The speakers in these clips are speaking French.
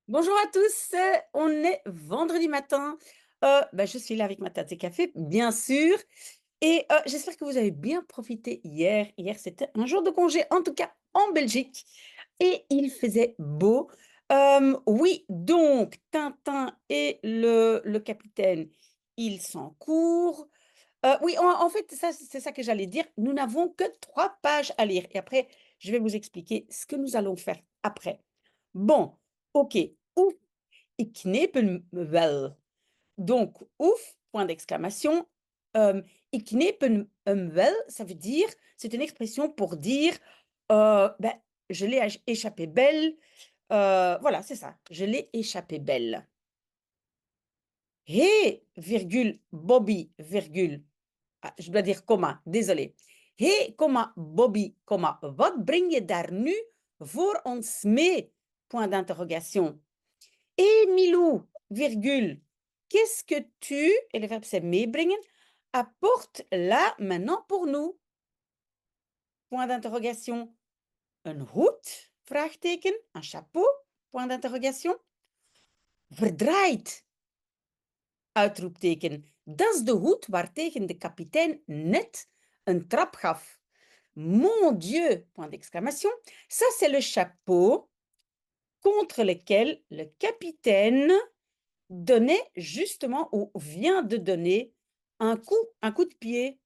Bonjour à tous, on est vendredi matin. Je suis là avec ma tasse de café, bien sûr et j'espère que vous avez bien profité hier. Hier, c'était un jour de congé, en tout cas en Belgique et il faisait beau. Oui, donc Tintin et le capitaine, ils sont courent. Oui, en fait, ça c'est ça que j'allais dire. Nous n'avons que 3 pages à lire et après, je vais vous expliquer ce que nous allons faire après. Bon, OK. Ouf, ik knepen wel. Donc, ouf, point d'exclamation. Ik knepen wel, ça veut dire, c'est une expression pour dire, ben, je l'ai échappé belle. Voilà, c'est ça, je l'ai échappé belle. Hé, virgule, Bobby, virgule. Ah, je dois dire comma, désolé. Hé, comma, Bobby, comma, wat breng je daar nu voor ons mee? Point d'interrogation. Et Milou, virgule, qu'est-ce que tu, et le verbe c'est meebringen, apporte là maintenant pour nous? Point d'interrogation. Een hoed? Vraagteken. Un chapeau? Point d'interrogation. Verdraaid? Uitroepteken. Dat is de hoed waartegen de kapitein net een trap gaf. Mon Dieu! Point d'exclamation. Ça, c'est le chapeau contre lequel le capitaine donnait justement ou vient de donner un coup de pied,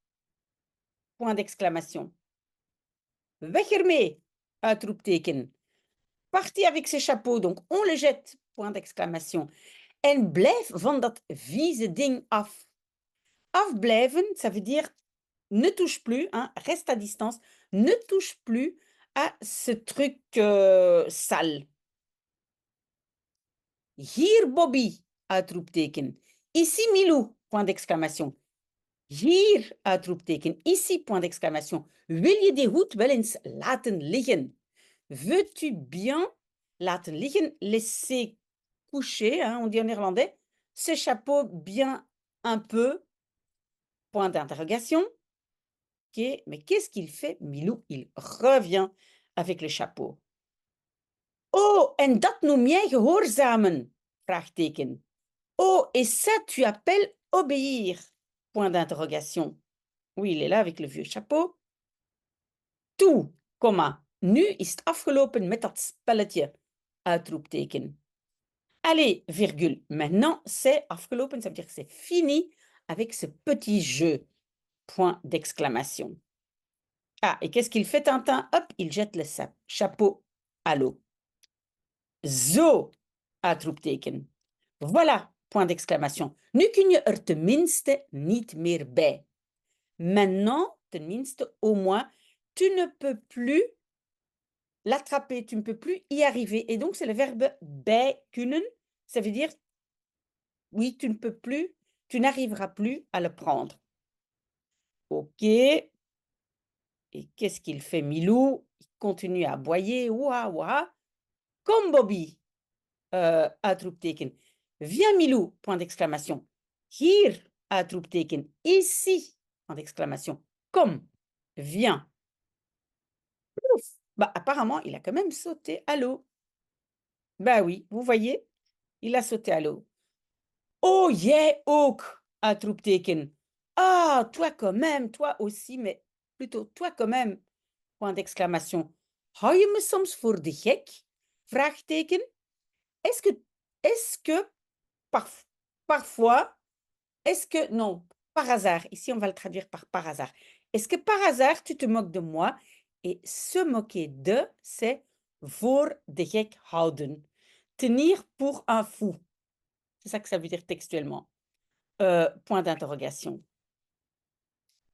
point d'exclamation. Weg ermee! Uitroepteken. Parti avec ses chapeaux, donc on le jette, point d'exclamation. En blijf van dat vieze ding af. Afblijven, ça veut dire ne touche plus, hein, reste à distance, ne touche plus à ce truc sale. Hier Bobby! Uitroepteken. Ici Milou! Point d'exclamation. Hier! Uitroepteken. Ici! Point d'exclamation. Wil je die hoed wel eens laten liggen? Veux-tu bien laten liggen, laisser coucher, hein, on dit en néerlandais, ce chapeau bien un peu, point d'interrogation. Ok, mais qu'est-ce qu'il fait, Milou? Il revient avec le chapeau. Oh, en dat noem jij gehoorzamen? Vraagteken. Oh, et ça tu appelles obéir? Point d'interrogation. Oui, il est là avec le vieux chapeau. Toe, komma. Nu is het afgelopen met dat spelletje. Uitroepteken. Allez, virgule. Maintenant, c'est afgelopen, ça veut dire que c'est fini avec ce petit jeu. Point d'exclamation. Ah, et qu'est-ce qu'il fait, Tintin? Hop, il jette le chapeau à l'eau. Zo! Uitroepteken. Voilà! Point d'exclamation. Nu kun je er tenminste niet meer bij. Maintenant, tenminste, au moins, tu ne peux plus l'attraper, tu ne peux plus y arriver. Et donc, c'est le verbe bij kunnen. Ça veut dire, oui, tu ne peux plus, tu n'arriveras plus à le prendre. OK. Et qu'est-ce qu'il fait, Milou? Il continue à aboyer. Ouah, ouah. Comme Bobby. Uitroepteken. Viens, Milou! Point d'exclamation. Hier! Uitroepteken. Ici! Point d'exclamation. Kom! Viens! Ouf! Bah, apparemment, il a quand même sauté à l'eau. Bah oui, vous voyez, il a sauté à l'eau. Oh, jij ook! Uitroepteken. Ah, toi quand même, toi aussi, mais plutôt toi quand même! Point d'exclamation. Hou je me soms voor de gek? Vraagteken. Est-ce que parfois, est-ce que, non, par hasard, ici on va le traduire par hasard. Est-ce que par hasard tu te moques de moi? Et se moquer de, c'est voor de gek houden. Tenir pour un fou. C'est ça que ça veut dire textuellement. Point d'interrogation.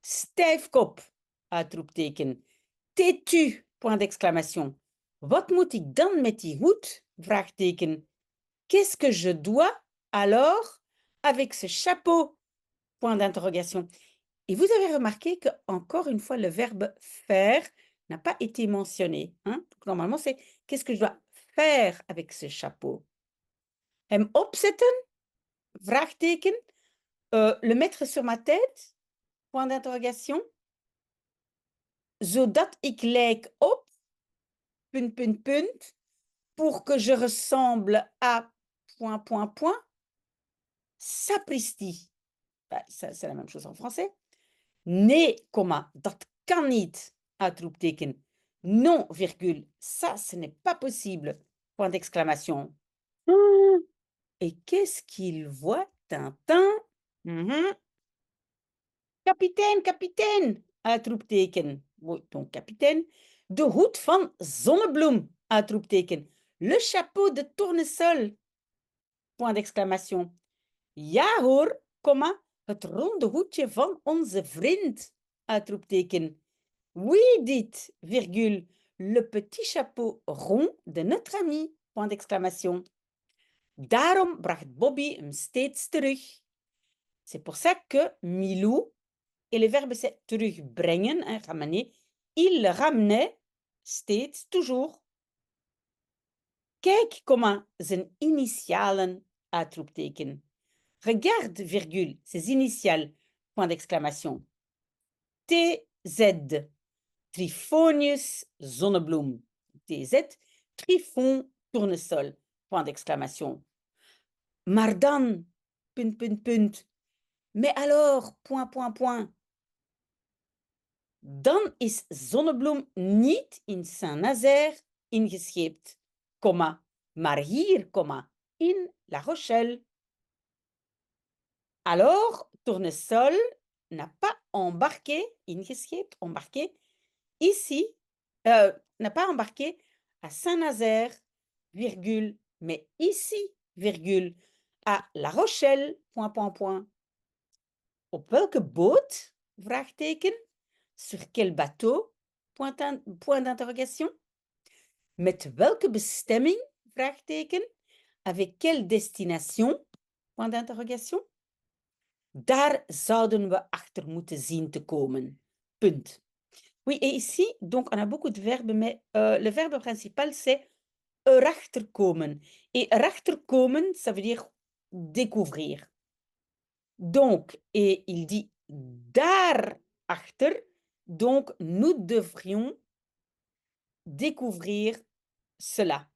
Stijfkop! Uitroepteken. Têtu! Point d'exclamation. Wat moet ik dan met die hoed? Vraagteken. Qu'est-ce que je dois alors avec ce chapeau? Point d'interrogation. Et vous avez remarqué que encore une fois, le verbe faire n'a pas été mentionné. Hein? Donc, normalement, c'est qu'est-ce que je dois faire avec ce chapeau? Hem opzetten? Vraagteken. Le mettre sur ma tête? Point d'interrogation. Zodat ik lijk op? Punt, punt, punt. pour que je ressemble à point, point, point, sapristi. Ben, c'est la même chose en français. Nee, comma, dat kan niet, uitroepteken. Non, virgule, ça, ce n'est pas possible, point d'exclamation. Et qu'est-ce qu'il voit, Tintin? Mhm. Kapitein, kapitein, uitroepteken. Oui, donc capitaine. De hoed van Zonnebloem, uitroepteken. Le chapeau de tournesol, point d'exclamation. Ja hoor, comma, het ronde hoedje van onze vriend, uitroepteken. Oui, dit, virgule, le petit chapeau rond de notre ami, point d'exclamation. Daarom bracht Bobby hem steeds terug. C'est pour ça que Milou, et le verbe c'est terugbrengen, hein, ramener, il le ramenait steeds, toujours. Kijk, comma, zijn initialen, uitroepteken. Regarde, virgule, ses initiales, point d'exclamation. TZ, Trifonius Zonnebloem. TZ, Trifon Tournesol, point d'exclamation. Maar dan, punt, punt, punt. Mais alors, point, point, point. Dan is Zonnebloem niet in Saint-Nazaire ingescheept, comma, maar hier, comma, in La Rochelle. Alors, Tournesol n'a pas embarqué, ingescheept, embarqué, ici, n'a pas embarqué à Saint-Nazaire, virgule, mais ici, virgule, à La Rochelle, point, point, point. Op welke boot? Vraagteken. Sur quel bateau? Point d'interrogation. Met welke bestemming? Vraagteken. Avec quelle destination? Point d'interrogation. Daar zouden we achter moeten zien te komen. Punt. Oui, et ici, donc, on a beaucoup de verbes, mais le verbe principal, c'est erachter komen. Et erachter komen, ça veut dire découvrir. Donc, et il dit daarachter, donc nous devrions découvrir cela.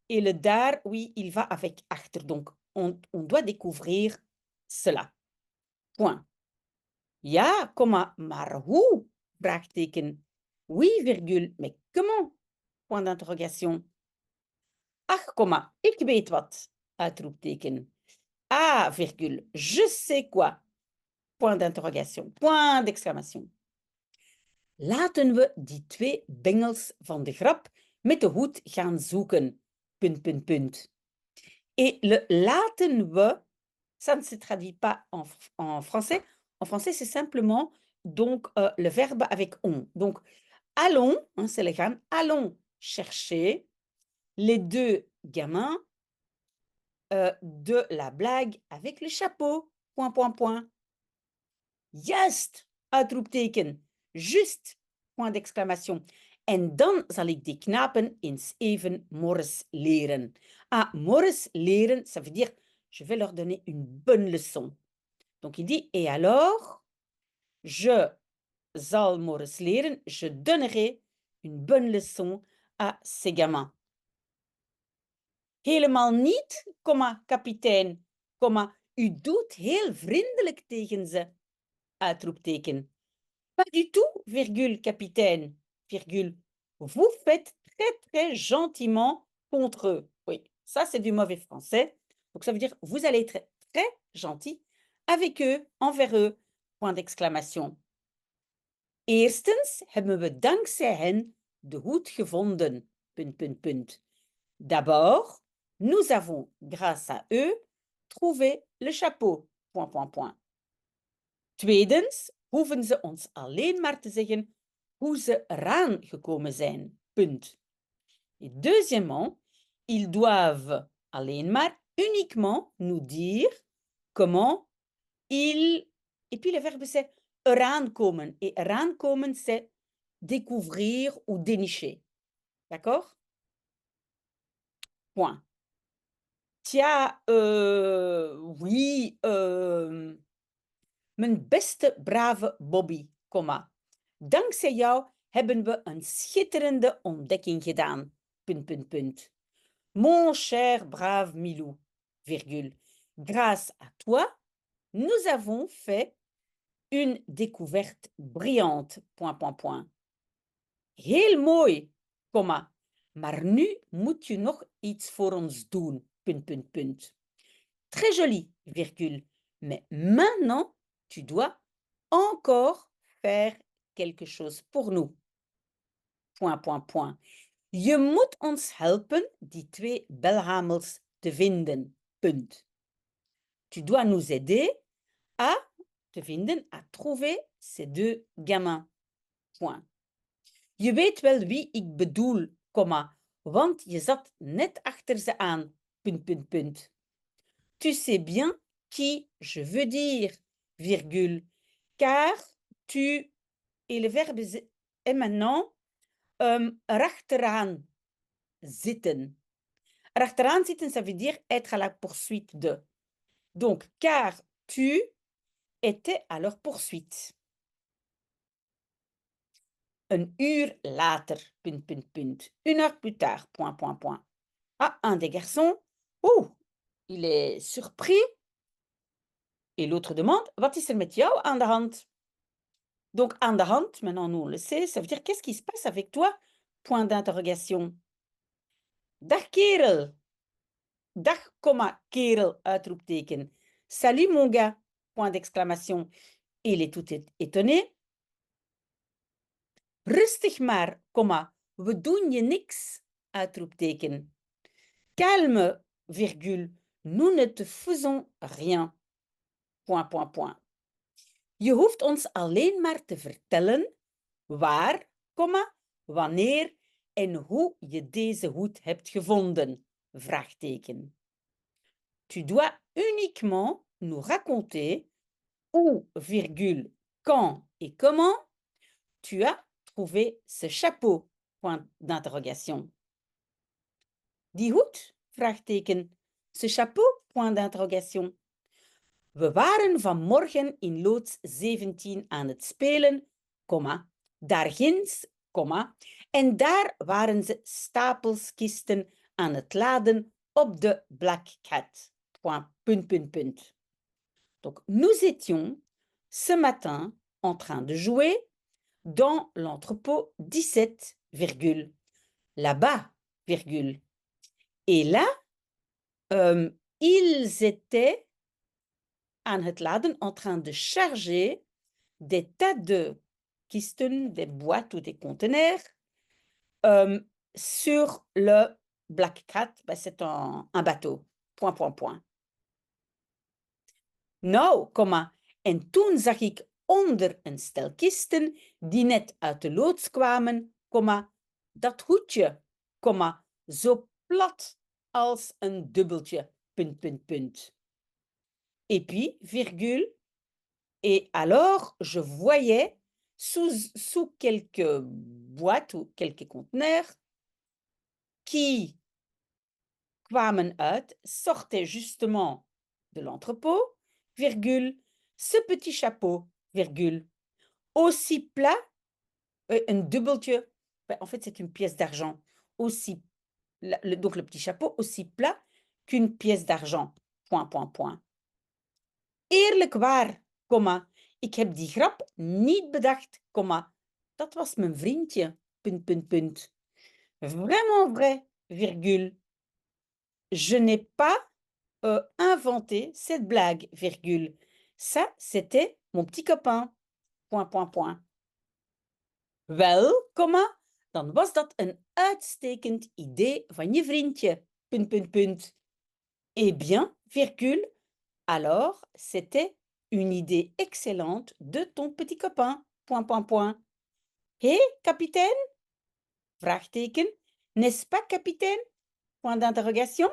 Et le daar, oui, il va avec achter, donc on doit découvrir cela. Point. Ja, comma, maar hoe? Vraagteken. Oui, virgule, mais comment? Point d'interrogation. Ach, comma, ik weet wat. Uitroepteken. Ah, virgule, je sais quoi. Point d'interrogation. Point d'exclamation. Laten we die twee bengels van de grap met de hoed gaan zoeken. Punt, punt, punt. Et le laten we, ça ne se traduit pas en français. En français, c'est simplement donc le verbe avec on. Donc, allons, hein, c'est le gaan, allons chercher les deux gamins de la blague avec le chapeau. Point, point, point. Juist, uitroepteken. Just, point d'exclamation. En dan zal ik die knapen eens even Morris leren. Ah, Morris leren, ça veut dire, je vais leur donner une bonne leçon. Donc il dit, et alors, je zal Morris leren, je donnerai une bonne leçon à ces gamins. Helemaal niet, comma, kapitein, comma, u doet heel vriendelijk tegen ze. Uitroepteken. Pas du tout, virgule, capitaine, virgule. Vous faites très, très gentiment contre eux. Oui, ça, c'est du mauvais français. Donc, ça veut dire, vous allez être très gentil avec eux, envers eux, point d'exclamation. Eerstens hebben we dankzij hen de hoed gevonden, punt, punt, punt. D'abord, nous avons, grâce à eux, trouvé le chapeau, point, point, point. Tweedens hoeven ze ons alleen maar te zeggen hoe ze eraan gekomen zijn. Punt. Et deuxièmement, ils doivent alleen maar, uniquement, nous dire comment ils... Et puis le verbe c'est eraan komen. Et eraan komen, c'est découvrir ou dénicher. D'accord? Point. Tja, oui, mijn beste brave Bobby, comma. Dankzij jou hebben we een schitterende ontdekking gedaan. Punt, punt, punt. Mon cher brave Milou, virgule. Grâce à toi, nous avons fait une découverte brillante. Point, point, point. Heel mooi, comma. Maar nu moet je nog iets voor ons doen. Punt, punt, punt. Très joli, virgule. Mais maintenant, tu dois encore faire quelque chose pour nous. Point, point, point. Je moet ons helpen die 2 belhamels te vinden. Punt. Tu dois nous aider à te vinden, à trouver ces 2 gamins. Point. Je weet wel wie ik bedoel, comma, want je zat net achter ze aan. Punt, punt, punt. Tu sais bien qui je veux dire, virgule, car tu et le verbe est maintenant erachteraan zitten. Erachteraan zitten, ça veut dire être à la poursuite de. Donc, car tu étais à leur poursuite. Een uur later, punt, punt, punt. 1 heure plus tard, point, point, point. Ah, un des garçons, il est surpris. Et l'autre demande, wat is er met jou aan de hand? Donc, aan de hand, maintenant nous on le sait, ça veut dire qu'est-ce qui se passe avec toi? Point d'interrogation. Dag kerel. Dag, comma, kerel, uitroepteken. Salut mon gars, point d'exclamation. Il est tout étonné. Rustig maar, comma, we doen je niks, uitroepteken. Calme, virgule, nous ne te faisons rien. Point, point, point. Je hoeft ons alleen maar te vertellen waar, comma, wanneer en hoe je deze hoed hebt gevonden, vraagteken. Tu dois uniquement nous raconter où, virgule, quand et comment tu as trouvé ce chapeau, point d'interrogation. Die hoed, vraagteken. Ce chapeau, point d'interrogation. We waren vanmorgen in loods 17 aan het spelen, comma, daar ginds, comma, en daar waren ze stapels kisten aan het laden op de Black Cat. Point, punt, punt, punt. Donc, nous étions ce matin en train de jouer dans l'entrepôt 17, virgule, là-bas, virgule. Et là, ils étaient aan het laden en train de charger des tas de kisten, des boîtes ou des conteneurs sur le Black Cat. Ben, c'est un bateau. Point, point, point. Nou, comma. En toen zag ik onder een stel kisten die net uit de loods kwamen, comma, dat hoedje, comma, zo plat als een dubbeltje, punt, punt, punt. Et puis, virgule, et alors je voyais sous quelques boîtes ou quelques conteneurs qui kwamen uit, sortaient justement de l'entrepôt, virgule, ce petit chapeau, virgule, aussi plat, un dubbeltje, en fait c'est une pièce d'argent, aussi, donc le petit chapeau aussi plat qu'une pièce d'argent, point, point, point. Eerlijk waar, comma, ik heb die grap niet bedacht, comma, dat was mijn vriendje, punt, punt, punt. Vraiment vrai, virgule. Je n'ai pas inventé cette blague, virgule. Ça, c'était mon petit copain, point, point, point. Wel, comma, dan was dat een uitstekend idee van je vriendje, punt, punt, punt. Eh bien, virgule, alors, c'était une idée excellente de ton petit copain, point, point, point. Hé, capitaine? Vraagteken. N'est-ce pas, capitaine? Point d'interrogation.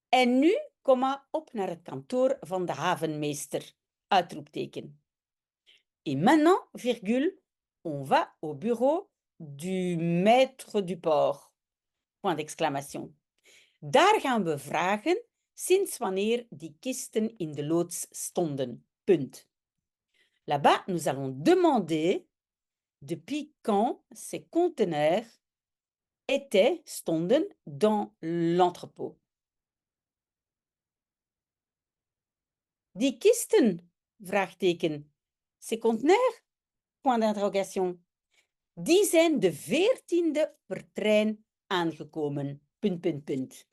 En nu, comma, op naar het kantoor van de havenmeester, uitroepteken. Et maintenant, virgule, on va au bureau du maître du port, point d'exclamation. Daar gaan we vragen sinds wanneer die kisten in de loods stonden. Punt. Là-bas, nous allons demander Depuis quand ces conteneurs stonden dans l'entrepôt? Die kisten? Vraagteken. Ces conteneurs? Point d'interrogation. Die zijn de 14e per trein aangekomen. Punt, punt, punt.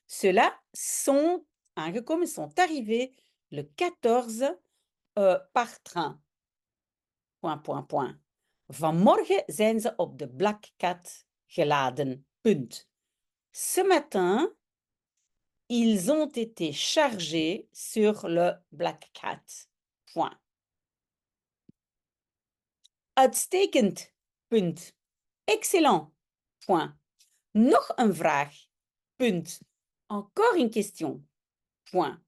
Ceux-là sont aangekomen, sont arrivés le 14 par train. Point, point, point. Vanmorgen zijn ze op de Black Cat geladen. Punt. Ce matin, ils ont été chargés sur le Black Cat. Point. Uitstekend. Punt. Excellent. Point. Nog een vraag. Punt. Encore une question. Point.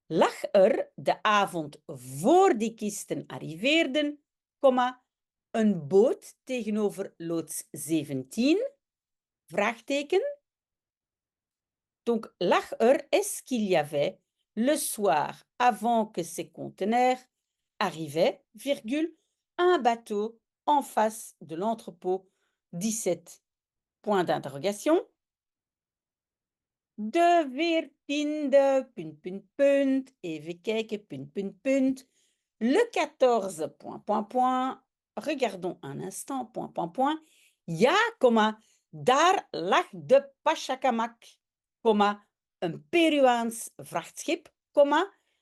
Lag er de avond voor die kisten arriveerden, een boot tegenover loods 17? Vraagteken. Donc, lag er, est-ce qu'il y avait le soir, avant que ces conteneurs arrivaient, virgule, un bateau en face de l'entrepôt 17? Point d'interrogation. De 14e, punt, punt, punt, even kijken, punt, punt, punt. Le 14, point, point, point. Regardons un instant, point, point, point. Ja, daar lag de Pachacamac, een Peruaans vrachtschip,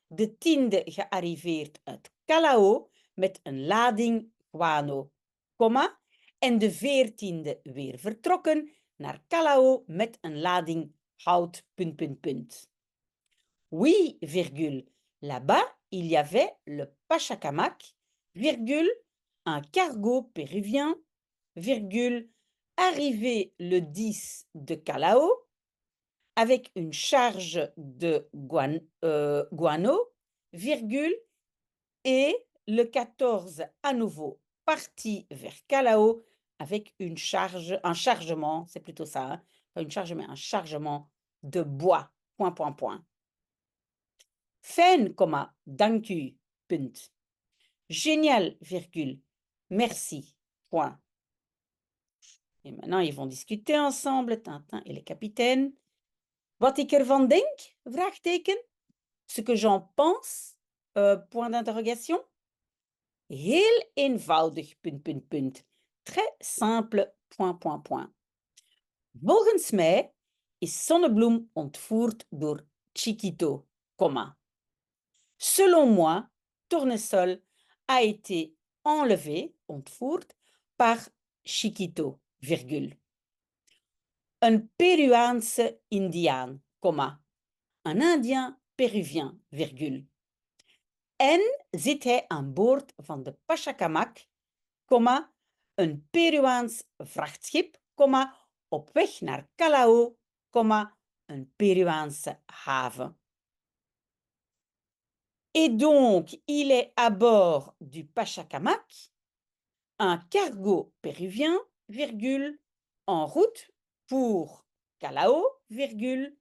de 10e gearriveerd uit Callao met een lading guano, en de 14e weer vertrokken naar Callao met een lading hout, punt, punt, punt. Oui, virgule, là-bas, il y avait le Pachacamac, virgule, un cargo péruvien, virgule, arrivé le 10 de Callao, avec une charge de guano, virgule, et le 14 à nouveau parti vers Callao avec un chargement, c'est plutôt ça, hein, pas une charge, mais un chargement de bois, point, point, point. Fijn, dank u, punt. Génial, virgule, merci, point. Et maintenant, ils vont discuter ensemble, Tintin et les capitaines. Wat ik ervan denk? Vraagteken. Ce que j'en pense? Point d'interrogation. Heel eenvoudig, punt, punt, punt. Très simple, point, point, point. Volgens mij is Zonnebloem ontvoerd door Chiquito, Selon moi, Tournesol a été enlevé, ontvoerd, par Chiquito, virgule. Een Peruaanse Indiaan, een Indien péruvien, virgule. En zit hij aan boord van de Pachacamac, een Peruaans vrachtschip, op weg naar Callao, een Peruaanse haven. Et donc, il est à bord du Pachacamac, un cargo péruvien, virgule, en route pour Callao, virgule,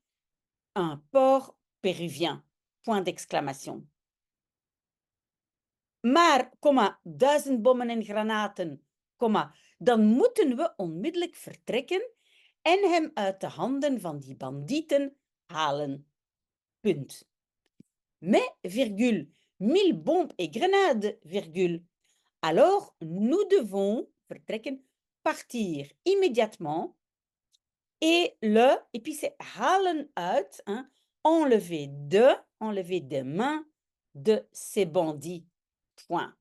un port péruvien, point d'exclamation. Maar, 1000 bommen en granaten, dan moeten we onmiddellijk vertrekken en hem uit de handen van die bandieten halen. Punt. Mais, virgule, 1000 bombes et grenades, virgule. Alors, nous devons vertrekken, partir immédiatement et puis c'est halen uit, hein, enlever des mains de ces bandits. Point.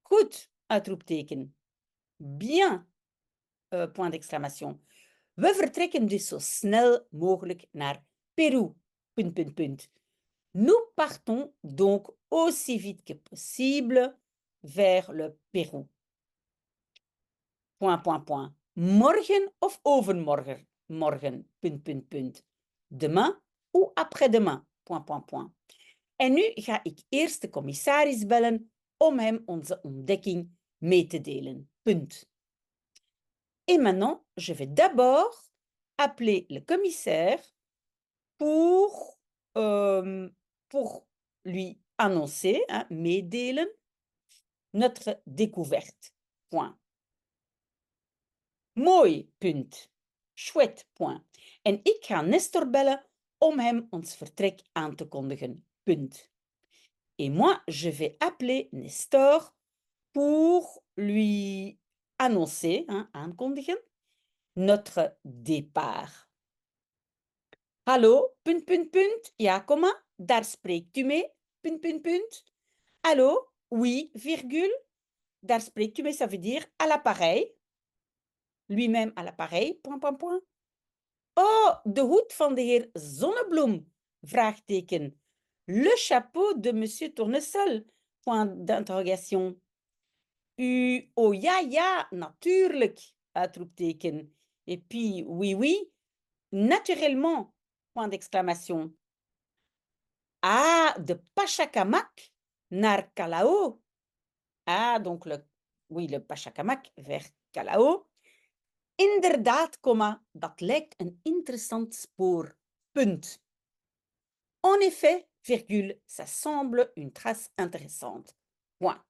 Goed, uitroepteken. Bien, point d'exclamation. We vertrekken dus zo snel mogelijk naar Peru. Punt, punt, punt. Nous partons donc aussi vite que possible vers le Pérou. Point, point, point. Morgen of overmorgen? Morgen, punt, punt, punt. Demain ou après-demain? Point, point, point. En nu ga ik eerst de commissaris bellen om hem onze ontdekking mee te delen. Punt. Et maintenant, je vais d'abord appeler le commissaire pour lui annoncer, hein, meedelen, notre découverte. Point. Mooi, punt. Chouette, point. En ik ga Nestor bellen om hem ons vertrek aan te kondigen. Punt. Et moi, je vais appeler Nestor pour lui annoncer, aankondigen, notre départ. Hallo, punt, punt, punt. Ja, komma, daar spreekt u mee. Punt, punt, punt. Allô, oui, virgule. Daar spreekt u mee, ça veut dire à l'appareil. Lui-même à l'appareil, point, point, point. Oh, de hoed van de heer Zonnebloem, vraagteken. Le chapeau de monsieur Tournesol, point d'interrogation. Oh ja, ja, natuurlijk, uitroepteken. Et puis, oui, oui, naturellement, point d'exclamation. Ah, de Pachacamac naar Callao. Ah, donc oui, le Pachacamac vers Callao. Inderdaad, comma, dat lijkt een interessant spoor. Punt. En effet, virgule, ça semble une trace intéressante. Point.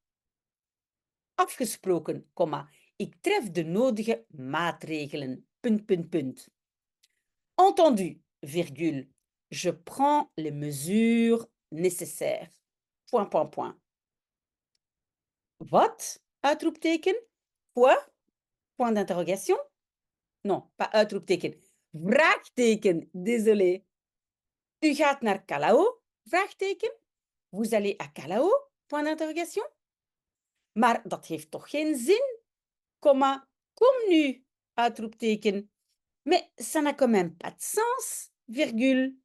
Afgesproken, comma, ik tref de nodige maatregelen. Punt, punt, punt. Entendu, virgule, je prends les mesures nécessaires. Point, point, point. Wat? Uitroepteken. Quoi? Point d'interrogation. Non, pas uitroepteken. Vraagteken, désolé. U gaat naar Callao? Vraagteken. Vous allez à Callao? Point d'interrogation. Maar dat heeft toch geen zin? Komma, kom nu, uitroepteken. Mais ça n'a quand même pas de sens, virgule.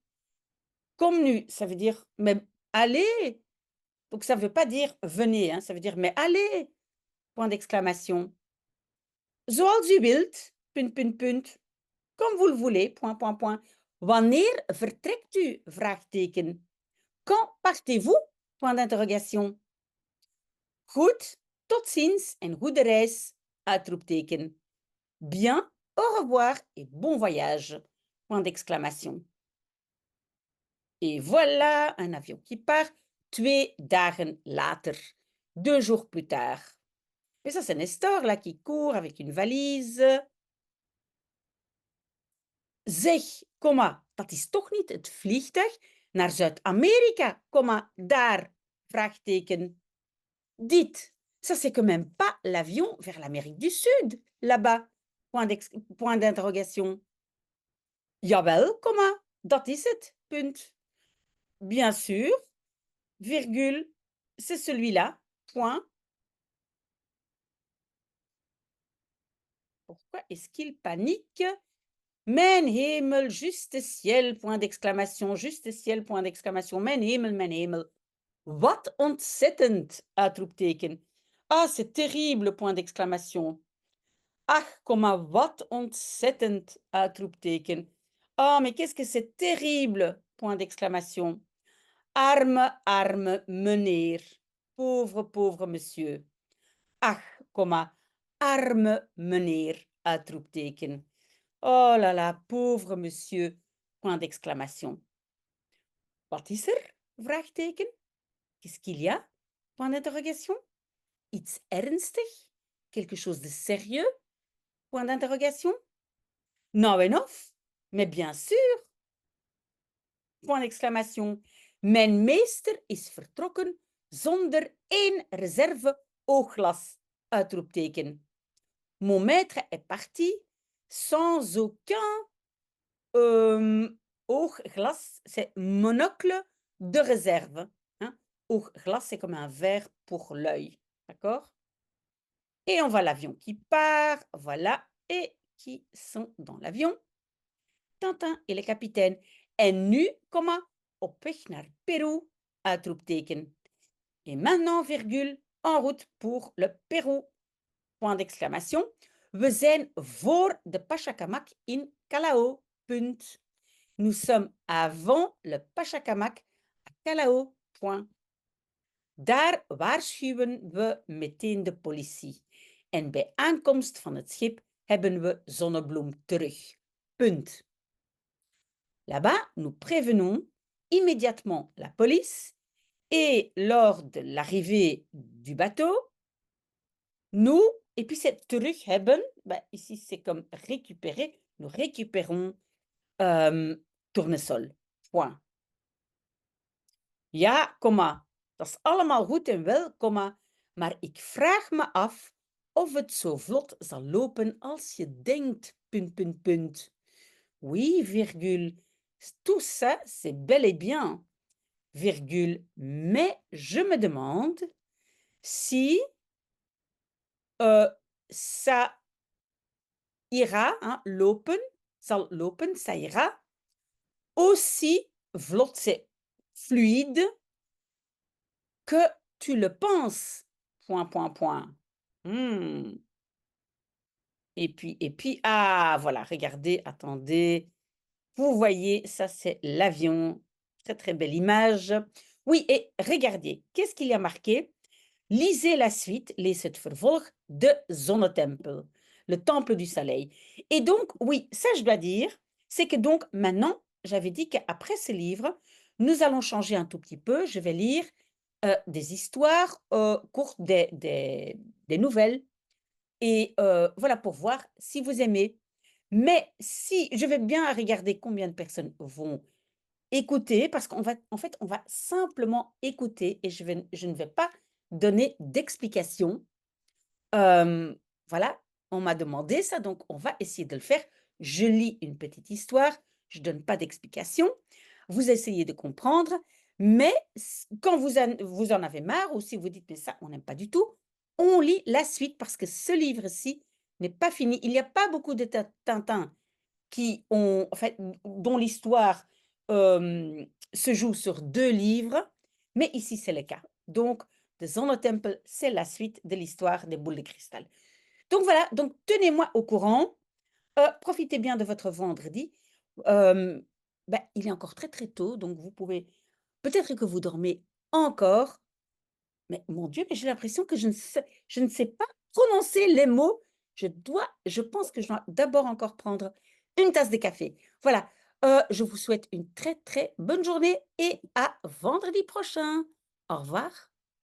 Comme nu, ça veut dire mais allez. Donc ça ne veut pas dire venez, hein, ça veut dire mais allez. Point d'exclamation. Zoals u wilt, punt, punt, punt. Comme vous le voulez, point, point, point. Wanneer vertrekt u? Vraagteken. Quand partez-vous? Point d'interrogation. Goed, tot ziens en goede reis. Uitroepteken. Bien, au revoir et bon voyage. Point d'exclamation. Et voilà un avion qui part 2 dagen later, 2 jours plus tard. Mais ça, c'est Nestor là qui court avec une valise. Zeg, komma, dat is toch niet het vliegtuig naar Zuid-Amerika, komma, daar, vraagteken. Dites, ça c'est quand même pas l'avion vers l'Amérique du Sud, là-bas, point d'interrogation. Jawel, komma, dat is het, punt. Bien sûr, virgule, c'est celui-là, point. Pourquoi est-ce qu'il panique? Mijn hemel, juste ciel, point d'exclamation, juste ciel, point d'exclamation, mijn hemel, mijn hemel. Wat ontzettend, uitroepteken. Ah, c'est terrible, point d'exclamation. Ach, komma, wat ontzettend, uitroepteken. Ah, mais qu'est-ce que c'est terrible, point d'exclamation. Arme, arme meneer. Pauvre, pauvre monsieur. Ach, komma, arme meneer, uitroepteken. Oh là là, pauvre monsieur, point d'exclamation. Wat is er? Vraagteken. Qu'est-ce qu'il y a? Point d'interrogation. Iets ernstig? Quelque chose de sérieux? Point d'interrogation. Nou en of, mais bien sûr. Point d'exclamation. Mijn meester is vertrokken zonder één reserve oogglas. Uitroepteken. Mon maître est parti sans aucun oogglas, c'est monocle de réserve. Hein? Oogglas, c'est comme un verre pour l'œil. D'accord? Et on voit l'avion qui part, voilà, et qui sont dans l'avion. Tintin et le capitaine. En nu, komma, op weg naar Peru, uitroepteken. Et maintenant, virgule, en route pour le Pérou. Point d'exclamation. We zijn voor de Pachacamac in Callao. Punt. Nous sommes avant le Pachacamac à Callao. Point. Daar waarschuwen we meteen de politie. En bij aankomst van het schip hebben we Zonnebloem terug. Punt. Là-bas, nous prévenons immédiatement la police et lors de l'arrivée du bateau, Nous, et puis c'est terug hebben, bah, ici c'est comme récupérer, nous récupérons tournesol. Point. Ja, komma, dat is allemaal goed en wel, komma, maar ik vraag me af of het zo vlot zal lopen als je denkt, punt, punt, punt. Oui, virgule, tout ça, c'est bel et bien, virgule, mais je me demande si ça ira, hein, lopen, zal lopen, ça ira, aussi vlot, c'est fluide, que tu le penses, point, point, point. Mmh. Et puis, ah, voilà, regardez, attendez. Vous voyez, ça, c'est l'avion. Très, très belle image. Oui, et regardez, qu'est-ce qu'il y a marqué? Lisez la suite, lees het vervolg, de Zonnetempel, le temple du soleil. Et donc, oui, ça, je dois dire, c'est que donc, maintenant, j'avais dit qu'après ce livre, nous allons changer un tout petit peu. Je vais lire des histoires courtes, des nouvelles. Et voilà, pour voir si vous aimez. Mais si je vais bien regarder combien de personnes vont écouter, parce qu'en fait, on va simplement écouter et je ne vais pas donner d'explication. Voilà, on m'a demandé ça, donc on va essayer de le faire. Je lis une petite histoire, je donne pas d'explication. Vous essayez de comprendre, mais quand vous en avez marre ou si vous dites: «Mais ça, on n'aime pas du tout», on lit la suite parce que ce livre-ci n'est pas fini. Il n'y a pas beaucoup de Tintin qui ont en fait, dont l'histoire, se joue sur 2 livres, mais ici, c'est le cas. Donc, de Zonnetempel, c'est la suite de l'histoire des boules de cristal. Donc voilà, donc tenez-moi au courant, profitez bien de votre vendredi. Il est encore très, très tôt, donc vous pouvez peut-être que vous dormez encore, mais mon Dieu, mais j'ai l'impression que je ne sais pas prononcer les mots. Je pense que je dois d'abord encore prendre une tasse de café. Voilà, je vous souhaite une très, très bonne journée et à vendredi prochain. Au revoir.